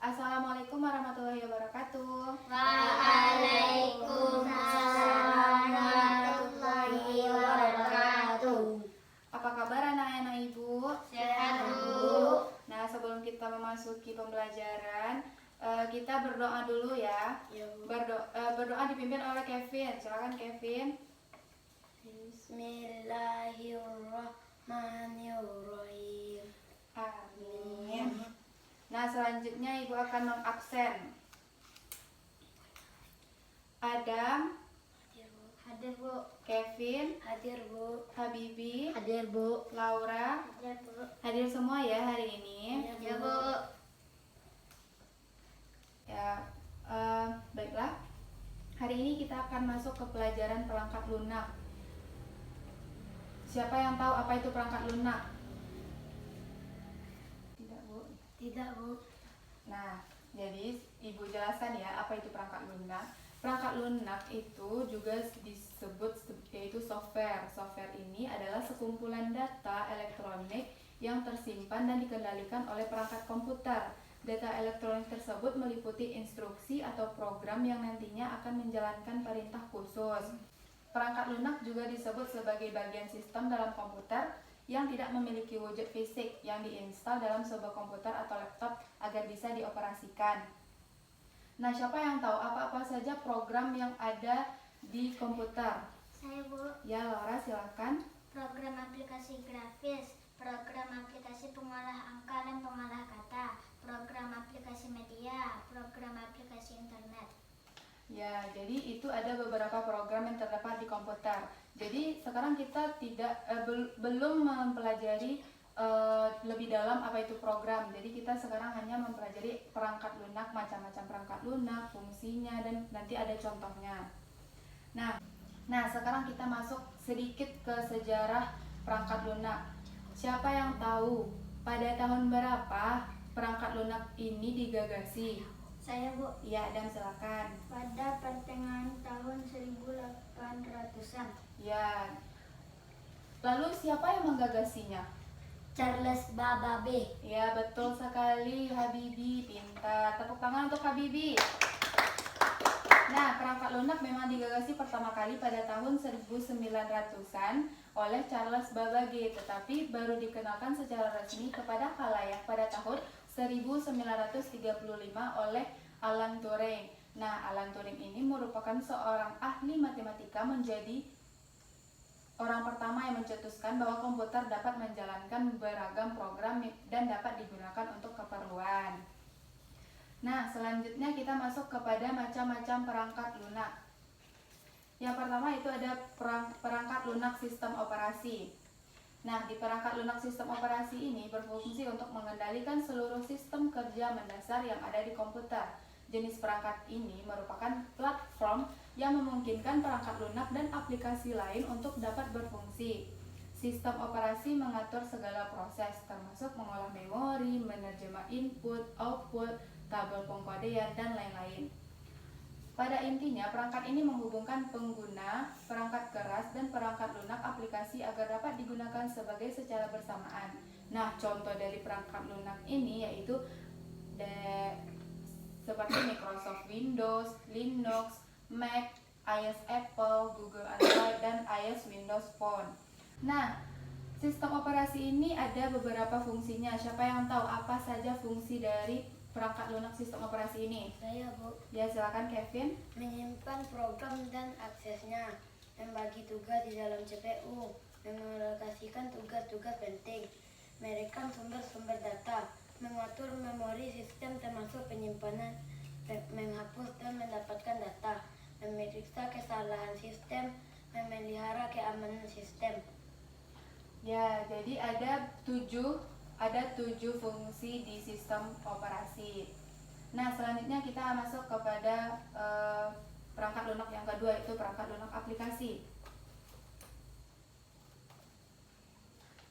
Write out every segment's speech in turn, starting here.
Assalamualaikum warahmatullahi wabarakatuh. Waalaikumsalam warahmatullahi wabarakatuh. Apa kabar anak-anak ibu? Sehat, Bu. Nah, sebelum kita memasuki pembelajaran, kita berdoa dulu ya. Berdoa dipimpin oleh Kevin. Silakan Kevin. Bismillahirrahmanirrahim. Amin. Nah, selanjutnya ibu akan mengabsen Adam, Hadir, Bu. Kevin, Hadir, Bu. Habibi, Hadir, Bu. Laura. Hadir, Bu. Hadir semua ya hari ini. Ya, Bu. Ya, baiklah. Hari ini kita akan masuk ke pelajaran perangkat lunak. Siapa yang tahu apa itu perangkat lunak? Tidak, Bu. Tidak, Bu. Nah, jadi ibu jelaskan ya apa itu perangkat lunak. Perangkat lunak itu juga disebut yaitu software. Software ini adalah sekumpulan data elektronik yang tersimpan dan dikendalikan oleh perangkat komputer. Data elektronik tersebut meliputi instruksi atau program yang nantinya akan menjalankan perintah khusus. Perangkat lunak juga disebut sebagai bagian sistem dalam komputer yang tidak memiliki wujud fisik yang diinstal dalam sebuah komputer atau laptop agar bisa dioperasikan. Nah, siapa yang tahu apa-apa saja program yang ada di komputer? Saya, Bu. Ya, Laura silakan. Program aplikasi grafis, program aplikasi pengolah angka dan pengolah kata, program aplikasi media, program aplikasi internet. Ya, jadi itu ada beberapa program yang terdapat di komputer. Jadi sekarang kita belum mempelajari lebih dalam apa itu program. Jadi kita sekarang hanya mempelajari perangkat lunak, macam-macam perangkat lunak, fungsinya, dan nanti ada contohnya. Nah, sekarang kita masuk sedikit ke sejarah perangkat lunak. Siapa yang tahu pada tahun berapa perangkat lunak ini digagasi? Saya, Bu. Ya, Adam silakan. Pada pertengahan tahun 1800-an. Ya. Lalu siapa yang menggagasinya? Charles Babbage. Ya, betul sekali Habibi, pintar. Tepuk tangan untuk Habibi. Nah, perangkat lunak memang digagasi pertama kali pada tahun 1900-an oleh Charles Babbage, tetapi baru dikenalkan secara resmi kepada khalayak pada tahun 1935 oleh Alan Turing. Nah, Alan Turing ini merupakan seorang ahli matematika, menjadi orang pertama yang mencetuskan bahwa komputer dapat menjalankan beragam program dan dapat digunakan untuk keperluan. Nah, selanjutnya kita masuk kepada macam-macam perangkat lunak. Yang pertama itu ada perangkat lunak sistem operasi. Nah, di perangkat lunak sistem operasi ini berfungsi untuk mengendalikan seluruh sistem kerja mendasar yang ada di komputer. Jenis perangkat ini merupakan platform yang memungkinkan perangkat lunak dan aplikasi lain untuk dapat berfungsi. Sistem operasi mengatur segala proses, termasuk mengolah memori, menerjemah input, output, tabel pengkodean, dan lain-lain. Pada intinya, perangkat ini menghubungkan pengguna, perangkat keras, dan perangkat lunak aplikasi agar dapat digunakan secara bersamaan. Nah, contoh dari perangkat lunak ini yaitu seperti Microsoft Windows, Linux, Mac, iOS Apple, Google Android, dan iOS Windows Phone. Nah, sistem operasi ini ada beberapa fungsinya. Siapa yang tahu apa saja fungsi dari perangkat lunak sistem operasi ini? Saya, Bu. Ya, silakan Kevin. Menyimpan program dan aksesnya, membagi tugas di dalam CPU, mengalokasikan tugas-tugas penting, merekam sumber-sumber data, mengatur memori sistem termasuk penyimpanan, menghapus dan mendapatkan data, memeriksa kesalahan sistem, memelihara keamanan sistem. Ya, jadi ada tujuh fungsi di sistem operasi. Nah, selanjutnya kita masuk kepada perangkat lunak yang kedua, yaitu perangkat lunak aplikasi.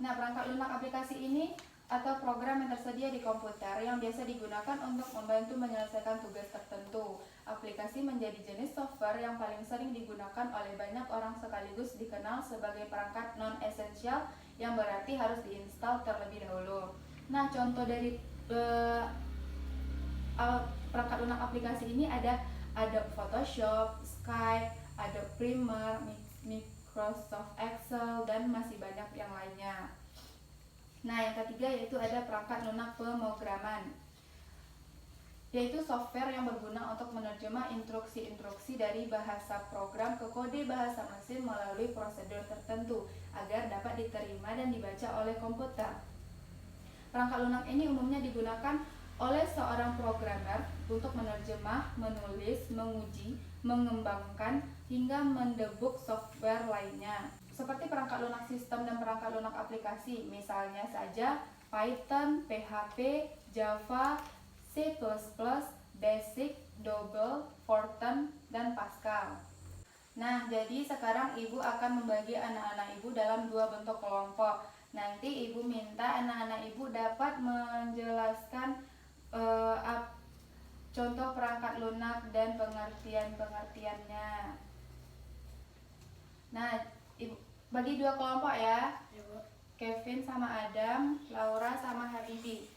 Nah, perangkat lunak aplikasi ini atau program yang tersedia di komputer yang biasa digunakan untuk membantu menyelesaikan tugas tertentu. Aplikasi menjadi jenis software yang paling sering digunakan oleh banyak orang, sekaligus dikenal sebagai perangkat non-esensial yang berarti harus diinstal terlebih dahulu. Nah, contoh dari perangkat lunak aplikasi ini ada Adobe Photoshop, Skype, Adobe Premiere, Microsoft Excel, dan masih banyak yang lainnya. Nah, yang ketiga yaitu ada perangkat lunak pemrograman, yaitu software yang berguna untuk menerjemah instruksi-instruksi dari bahasa program ke kode bahasa mesin melalui prosedur tertentu agar dapat diterima dan dibaca oleh komputer. Perangkat lunak ini umumnya digunakan oleh seorang programmer untuk menerjemah, menulis, menguji, mengembangkan, hingga mendebug software lainnya. Seperti perangkat lunak sistem dan perangkat lunak aplikasi, misalnya saja Python, PHP, Java, C++, Basic, Double, Fortran, dan Pascal. Nah, jadi sekarang Ibu akan membagi anak-anak Ibu dalam 2 bentuk kelompok. Nanti Ibu minta anak-anak Ibu dapat menjelaskan contoh perangkat lunak dan pengertian-pengertiannya. Nah, Ibu bagi 2 kelompok ya. Kevin sama Adam, Laura sama Habibi.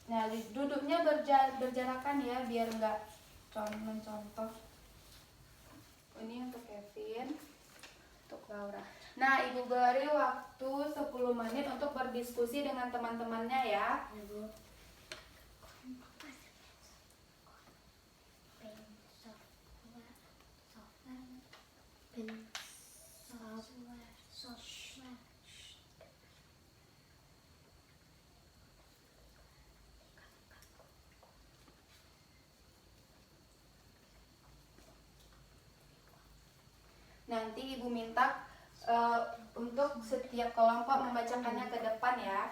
Nah, duduknya berjarakan ya biar nggak mencontoh. Ini untuk Kevin, untuk Laura. Nah, Ibu beri waktu 10 menit untuk berdiskusi dengan teman-temannya ya. Nanti Ibu minta untuk setiap kelompok membacakannya ke depan ya.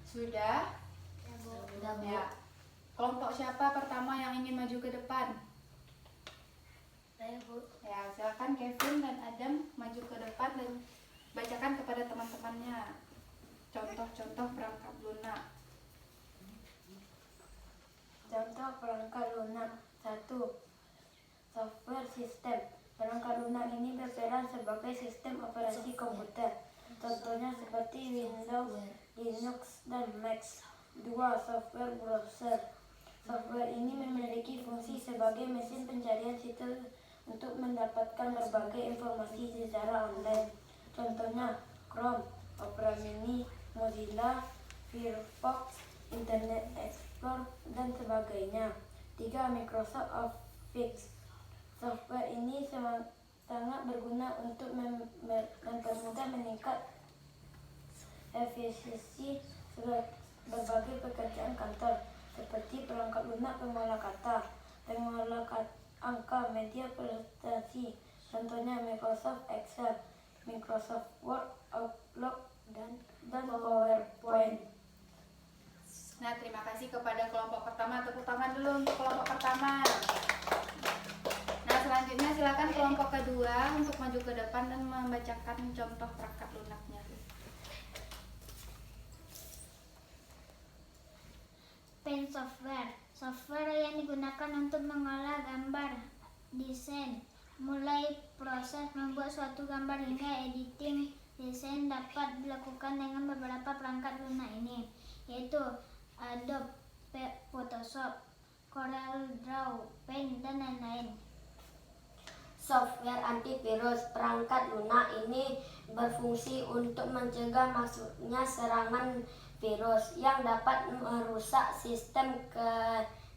Sudah? Ya. Kelompok siapa pertama yang ingin maju ke depan? Saya, Bu. Ya, silakan Kevin dan Adam maju ke depan dan bacakan kepada teman-temannya contoh-contoh perangkat lunak. Contoh perangkat lunak 1. Software sistem. Perangkat lunak ini berperan sebagai sistem operasi komputer. Contohnya seperti Windows, Linux, dan Mac. 2. Software browser. Software ini memiliki fungsi sebagai mesin pencarian situs untuk mendapatkan berbagai informasi secara online. Contohnya Chrome, Opera Mini, Mozilla, Firefox, Internet Explorer, dan sebagainya. 3. Microsoft Office. Software ini sangat berguna untuk mempermudah meningkat efisiensi berbagai pekerjaan kantor, seperti perangkat lunak pengolah kata, pengolah angka, media presentasi, contohnya Microsoft Excel, Microsoft Word, Outlook, dan PowerPoint. Nah, terima kasih kepada kelompok pertama. Tepuk tangan dulu untuk kelompok pertama. Nah, selanjutnya silakan kelompok kedua untuk maju ke depan dan membacakan contoh perangkat lunaknya. Pen software. Software yang digunakan untuk mengolah gambar, desain, mulai proses membuat suatu gambar hingga editing desain dapat dilakukan dengan beberapa perangkat lunak ini, yaitu Adobe Photoshop, Corel Draw, Paint, dan lain-lain. Software antivirus. Perangkat lunak ini berfungsi untuk mencegah masuknya serangan virus yang dapat merusak sistem ke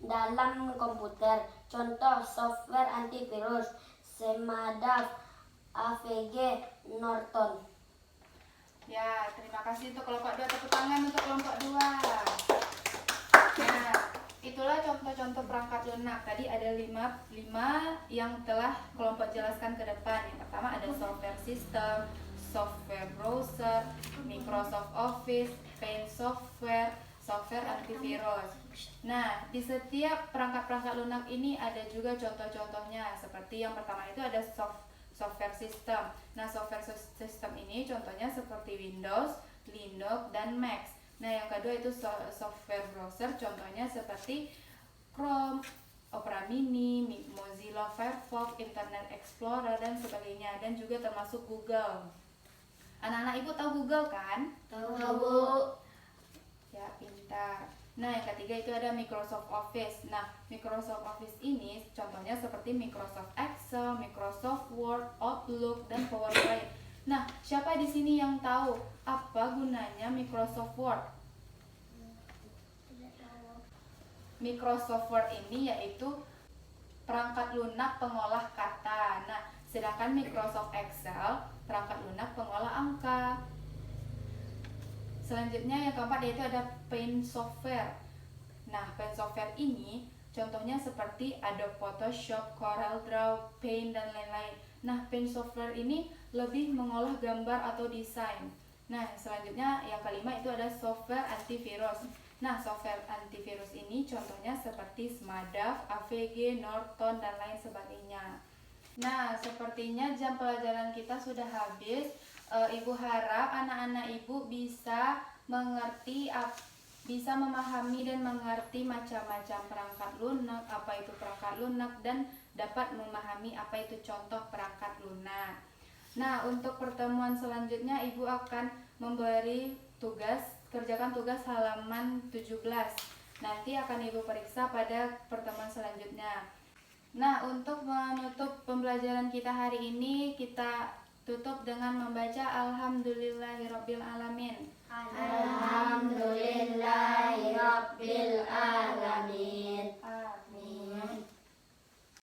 dalam komputer. Contoh software antivirus: Semadaf, AVG, Norton. Ya, terima kasih untuk kelompok 2. Tepuk tangan untuk kelompok 2. Nah, itulah contoh-contoh perangkat lunak. Tadi ada lima yang telah kelompok jelaskan ke depan. Yang pertama ada software system, software browser, Microsoft Office, Paint software, software antivirus. Nah, di setiap perangkat-perangkat lunak ini ada juga contoh-contohnya. Seperti yang pertama itu ada software system. Nah, software system ini contohnya seperti Windows, Linux, dan Mac. Nah, yang kedua itu software browser, contohnya seperti Chrome, Opera Mini, Mozilla Firefox, Internet Explorer, dan sebagainya. Dan juga termasuk Google. Anak-anak ibu tahu Google kan? Tahu, Bu. Ya, pintar. Nah, yang ketiga itu ada Microsoft Office. Nah, Microsoft Office ini contohnya seperti Microsoft Excel, Microsoft Word, Outlook, dan PowerPoint. Nah, siapa di sini yang tahu apa gunanya Microsoft Word? Microsoft Word ini yaitu perangkat lunak pengolah kata. Nah, sedangkan Microsoft Excel perangkat lunak pengolah angka. Selanjutnya yang keempat yaitu ada Paint software. Nah, Paint software ini contohnya seperti Adobe Photoshop, Corel Draw, Paint, dan lain-lain. Nah, Paint software ini lebih mengolah gambar atau desain. Nah, selanjutnya yang kelima itu ada software antivirus. Nah, software antivirus ini contohnya seperti Smartdav, AVG, Norton, dan lain sebagainya. Nah, sepertinya jam pelajaran kita sudah habis. Ibu harap anak-anak ibu bisa mengerti, bisa memahami dan mengerti macam-macam perangkat lunak, apa itu perangkat lunak, dan dapat memahami apa itu contoh perangkat lunak. Nah, untuk pertemuan selanjutnya ibu akan memberi tugas, kerjakan tugas halaman 17. Nanti akan ibu periksa pada pertemuan selanjutnya. Nah, untuk menutup pembelajaran kita hari ini, kita tutup dengan membaca Alhamdulillahirabbil alamin. Alhamdulillahirabbil